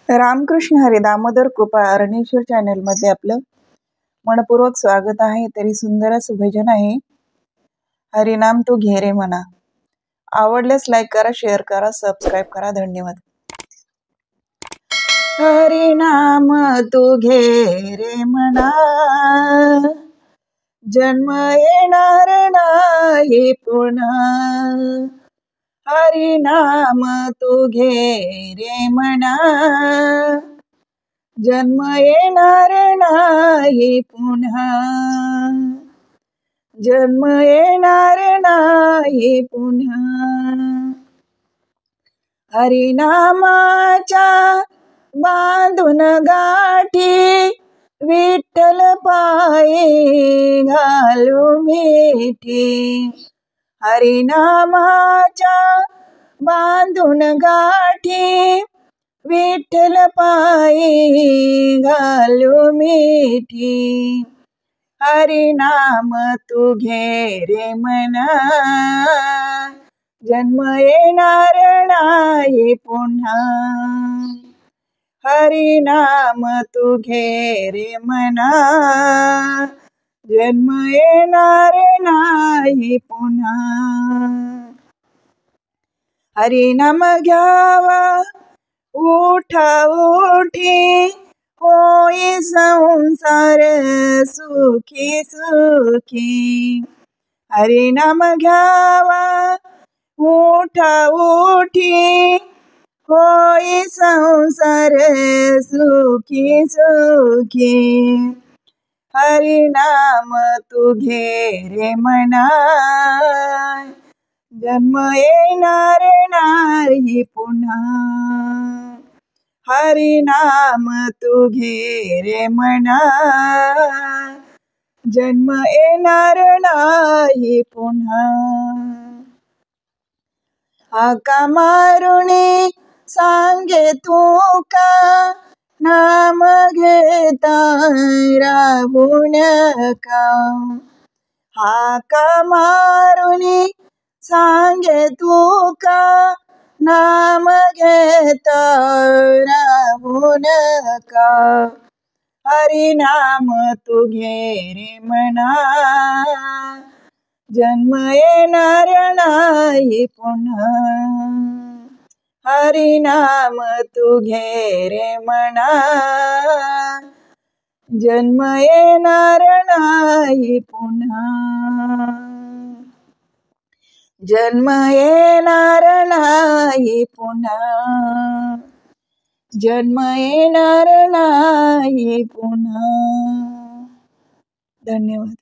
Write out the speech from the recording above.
रामकृष्ण हरी दामोदर कृपा अरणेश्वर चॅनलमध्ये आपलं मनपूर्वक स्वागत आहे। तरी सुंदर असं भजन आहे, हरिनाम तू घे रे मना। आवडल्यास लाईक करा, शेअर करा, सबस्क्राईब करा। धन्यवाद। हरिनाम तू घे रे मना, जन्म येणार नाही पुन्हा। हरिनाम तू घे रे मना, जन्म येणार नाही पुन्हा। जन्म येणार नाही पुन्हा। हरिनामाच्या बांधून गाठी, विठ्ठल पायी घालू मिठी। हरिनामाच्या बांधून गाठी, विठ्ठल पायी घालू मिठी। हरिनाम तू घे रे मना, जन्म येणार नाही पुन्हा। हरिनाम तू घे रे मना, जन्म येणार नाही पुन्हा। हरिनाम घ्यावा उठा उठी, होई संसार सुखी सुखी। हरिनाम घ्यावा उठा उठी, होई संसार सुखी सुखी। हरिनाम तू घे रे मना, जन्म येणार नाही पुन्हा। हरिनाम तू घे रे मना, जन्म येणार नाही पुन्हा। हाका मारुनी सांगे तुका, नाम घेता राहू नका। हाका मारुनी सांगे तुका, नाम घेता राहू नका। हरिनाम तू घे रे मना, जन्म येणार नाही पुन्हा। हरिनाम तू घे रे मना, जन्म येणार नाही पुन्हा। जन्म येणार नाही पुन्हा। जन्म येणार नाही पुन्हा। धन्यवाद।